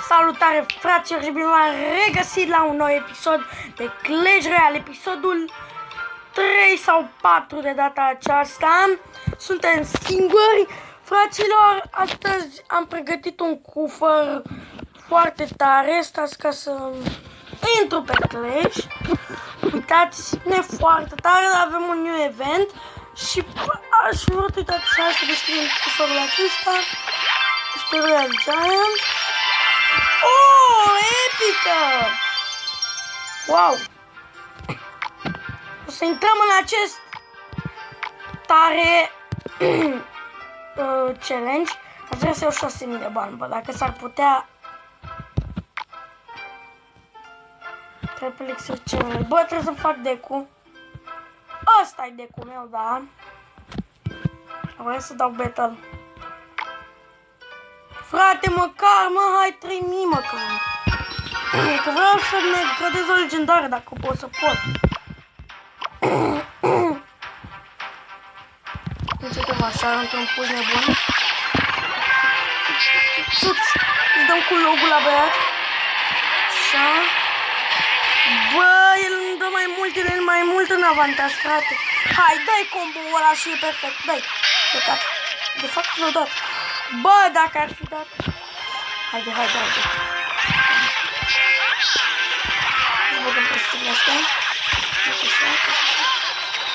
Salutare fraților și bine v-am regăsit la un nou episod de Clash Royale, episodul 3 sau 4 de data aceasta. Suntem singuri, fraților. Astăzi am pregătit un cufăr foarte tare. Stați ca să intru pe Clash. Uitați-ne, foarte tare, avem un new event și aș vrea să uitați să descriem cufărul acesta. Este Royal Giant. Oh, epică! Wow! O să intrăm în acest tare challenge. Aș vrea să iau 6000 de bani, bă, dacă s-ar putea. Trebuie elixir challenge. Bă, trebuie să-mi fac decu. Ăsta e decu meu, da. Vreau să dau battle. Frate, măcar, mă, hai 3000 măcar. Că vreau să ne gradez o legendară, dacă pot să pot. Începem așa, într-un puș nebun. Sus, îți dăm cu logo la băiat. Așa. Bă, el îmi dă mai mult, el e mai mult în avantaj, frate. Hai, dai combo-ul ăla și e perfect, dai. De fapt, l-o dat. Bă, dacă ar fi dat. Haide. Îți băgăm prostinile astea.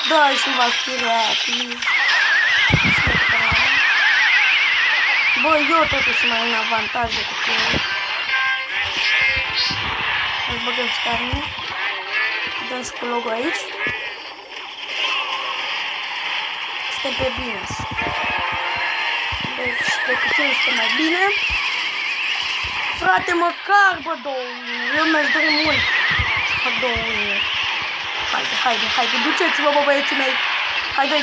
Dă-i și Valkyria aia, please. Bă, eu totuși sunt mai în avantaj decât eu. Îți băgăm scarne. Dăm și cu logo aici. Suntem pe bine. Deci, decât eu este mai bine. Frate, măcar, bă, 2 unii. Eu mi-aș dori mult să fac 2 unii. Haide, duceți-vă, bă, băieții mei. Hai, dai.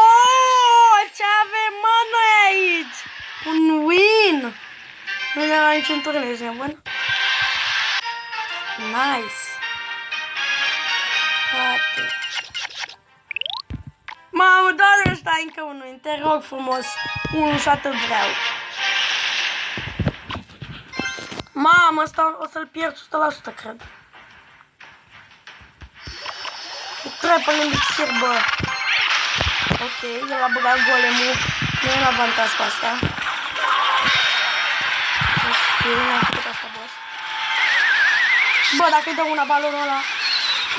Oh, ce avem, mă, noi aici? Un win. Nu ne era niciun turn, ești nebun? Nice. Frate. Mamă, doar ăsta încă unul, te rog frumos. Unul și atât vreau. Mamă, ăsta o să-l pierd 100%, cred. Cu triple elixir, bă. Ok, el a băgat golemul. Nu e un avantaj cu asta. Ok, n-am făcut asta, boss. Bă, dacă-i dă una balonul ăla.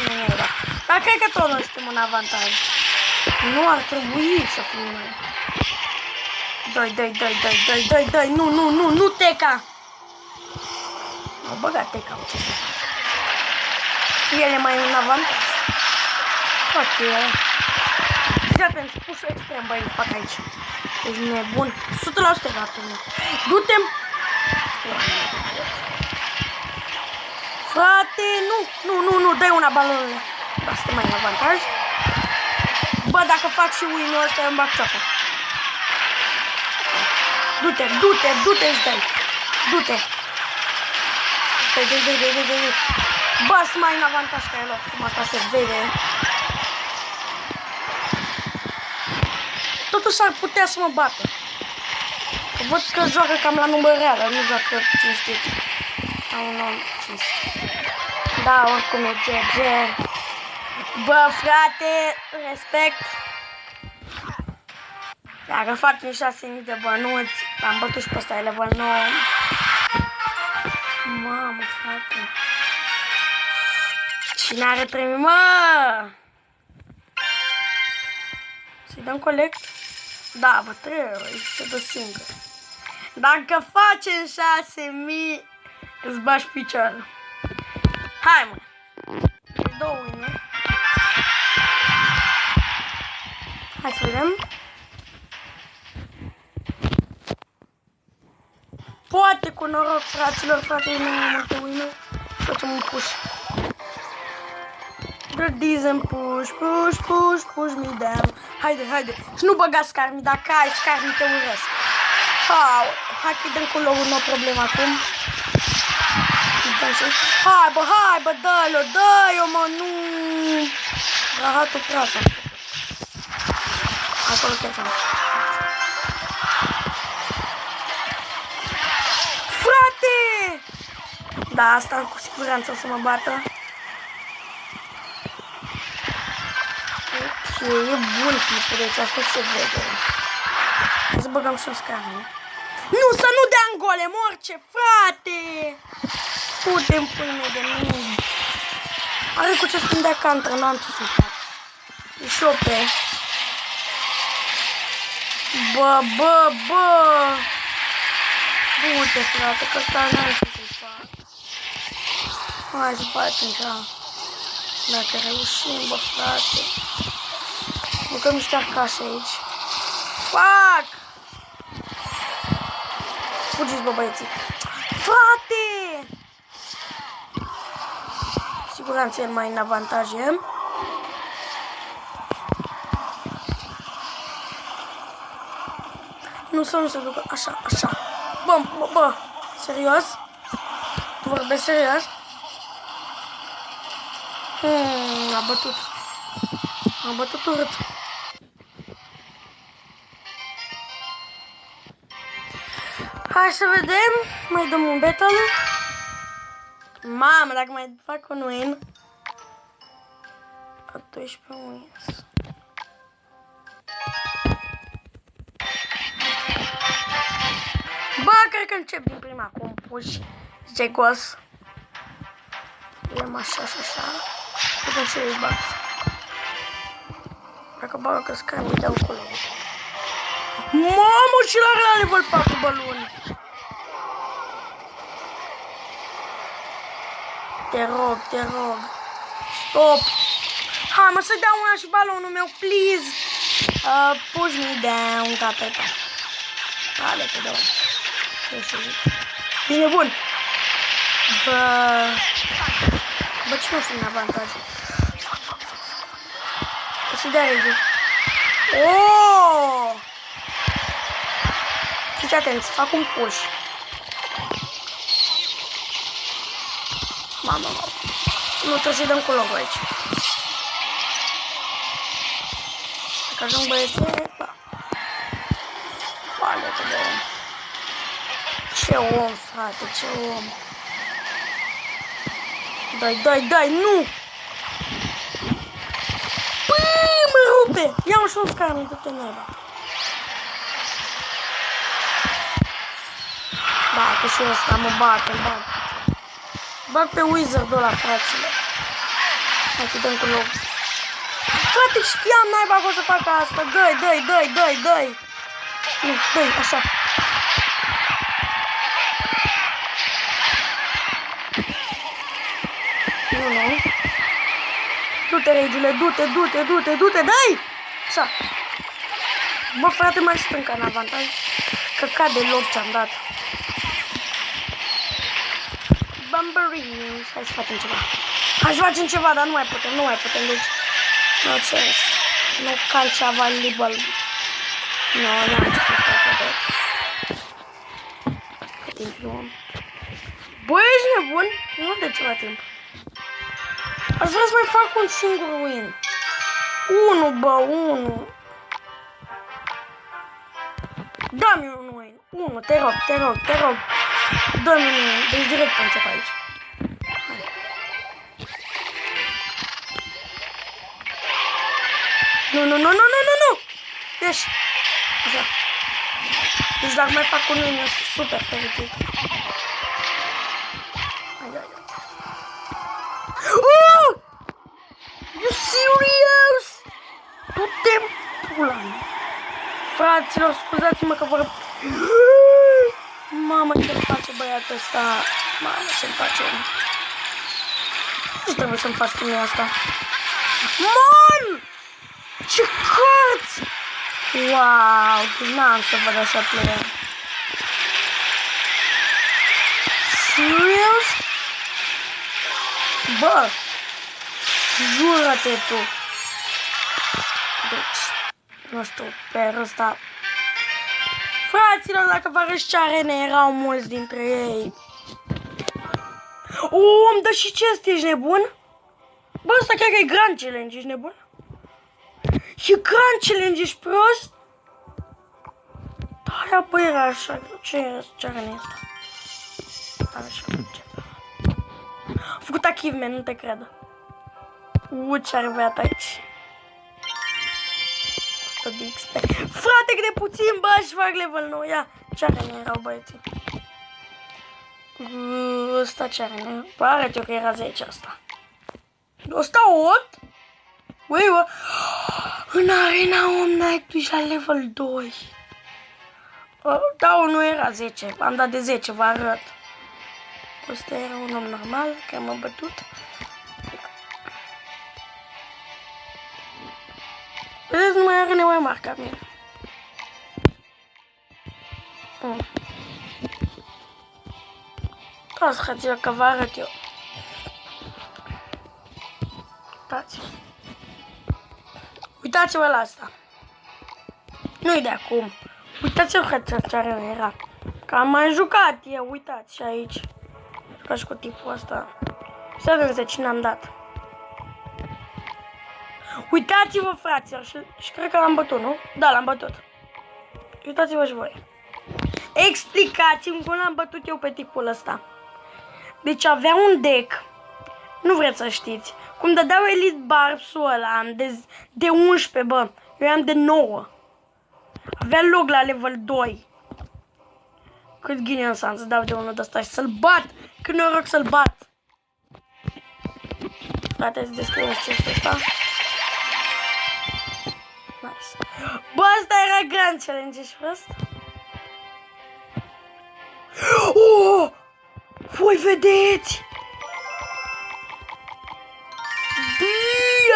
Nu era. Dar cred că tot noi suntem în avantaj. Nu ar trebui să fim noi. Dai. Nu, Teca. Mă băga Teca, ce să fac. El e mai în avantaj. Fuck yeah. Fii atent, puș extrem, băi, îl fac aici. Ești nebun. 100% gata. Du-te. Frate, nu, dai una balonule. Asta mai în avantaj. Bă, dacă fac și win-ul ăsta, îmi bag cioapă. Du-te, îți dai. Du-te. Dai. Bă, sunt mai în avantaj ca el, cum asta se vede. Totuși ar putea să mă bată. Că văd că joacă cam la număr real, dar nu joacă cinstit. Sau un om cinstit. Da, oricum e GG. Bă, frate, respect. Dacă facem 6000 de bănuți, am bătut și pe ăsta, e level 9. Mamă, frate. Cine are 3000, mă? Să-i dăm colect? Da, bă, trebuie, se dă singur. Dacă facem 6000, îți bagi piciorul. Hai, mă. E 2 win-uri. Hai să vedem. Poate cu noroc, fraților, frate, nu am multe win-uri. Facem un push. Grădizem push me down. Haide. Și nu băga scarmi, dacă ai scarmi te urăsc. Hai că-i dăm cu logul, nu problemă acum. Hai bă, dă-i-o, mă, nu. Rahatul prasa. acolo chiar să-mi... Frate! Da, asta cu siguranță o să mă bată. Ok, e bun clipul, deci asta se vede. Hai să băgăm și o scară. Nu, să nu dea în gole, morce, frate! Putem pune de mine. Are cu ce să-mi dea counter, n-am ce să fac. E șope. Bă! Du-te, frate, că ăsta n-am ce să-i fac. Hai să facem ceva. Dacă reușim, bă, frate. Băgăm niște arcașe aici. Fac! Fugiți, bă, băieții. Frate! Siguranță el mai în avantaje. Nu să nu se ducă. Așa, așa. Bă, serios? Tu vorbești serios? A bătut. A bătut urât. Hai să vedem. Mai dăm un battle. Mamă, dacă mai fac un win. 12 wins. Bă, cred că încep din prima cu un push jegos. Iem așa și așa. Putem și îi bag. Dacă bagă că scrie, îi dau acolo. Mamă, și la level 4 baloni. Te rog. Stop. Hai, mă, să-i dau una și balonul meu, please. Push me down, capeta. Hai, te dau. Ce să zic? Bine, bun. Bă, ce nu sunt în avantaj? O să dea rege. Oh! Fiți atenți, fac un push. Mamă. Nu trebuie să-i dăm cu logo aici. Dacă ajung băieții, ba. Bale, că de om. Ce om, frate, ce om. Dai, nu! Păi, mă rupe! Ia-o și un scar, du-te naiba. Da, că și ăsta mă bate, bag pe wizard-ul ăla, fraților. Hai că dăm cu loc. Frate, știam naiba că o să fac asta. Dai. Nu, dai, așa. Nu. Du-te, regile, du-te, dai! Așa. Bă, frate, mai stâncă în avantaj. Că cade loc ce-am dat. Bumberines. Hai să facem ceva. Dar nu mai putem, deci. No chance. Nu can't available. N-am ce să fac, cât timp luăm. Bă, ești nebun? Nu de ceva timp. Aș vrea să mai fac un singur win. 1. Dă-mi un win. 1, te rog. Dă-mi un win. Deci direct încep aici. Nu. Deci. Așa. Deci dacă mai fac un win, super fericit. Hai. Oh! You serious? Putem pula mea. Fraților, scuzați-mă că vă... Mamă, ce-mi face băiatul ăsta? Mamă, ce-mi face? Ce trebuie să-mi faci cu mine asta? Man! Ce cărți! Wow, n-am să văd așa plărea. Serious? Bă! Jură-te tu! Deci, nu știu, pe ăsta... Fraților, dacă vă arăți ce arene erau mulți dintre ei. Îmi dă și chest, ești nebun? Bă, ăsta chiar că e Grand Challenge, ești nebun? E Grand Challenge, ești prost? Da, ia bă, era așa. Ce are în asta? Așa, ce? Am făcut achievement, nu te cred. Ce are băiat aici? 100 de XP. Frate, cât de puțin, bă, și fac level 9. Ia, ce are în erau băieții? Ăsta ce are în bă, arăt eu că era 10 asta. 108? Ui, bă. În arena om night tu la level 2. Da, nu era 10. Am dat de 10, vă arăt. Ăsta era un om normal, că m-a bătut. Vedeți, nu mai are nevoie mari ca mine. Stați, frăților, că vă arăt eu. Uitați-vă. Uitați-vă la asta. Nu-i de acum. Uitați-vă, frăților, ce are era. Că am mai jucat eu, uitați, și aici. Ca și cu tipul ăsta. Să vedem cine am dat. Uitați-vă, fraților, și cred că l-am bătut, nu? Da, l-am bătut. Uitați-vă și voi. Explicați-mi cum l-am bătut eu pe tipul ăsta. Deci avea un deck, nu vreți să știți, cum dădeau Elite Barbs-ul ăla de 11, bă, eu am de 9. Avea loc la level 2. Cât ghinion să am să dau de unul de ăsta și să-l bat, că noroc să-l bat. Frate, să descriem și chestia asta. Nice. Bă, asta era Grand Challenge, ești prost? Oh! Voi vedeți!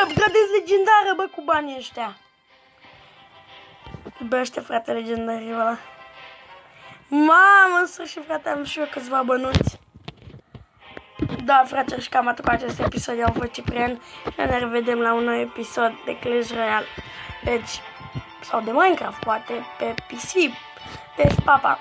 Upgradez legendară, bă, cu banii ăștia. Iubește, frate, legendariul ăla. Mamă, în sfârșit, frate, am și eu câțiva bănuți. Da, frate, și cam atât cu acest episod. Eu am fost Ciprian și ne revedem la un nou episod de Clash Royale. Deci, sau de Minecraft, poate, pe PC. Deci, papa!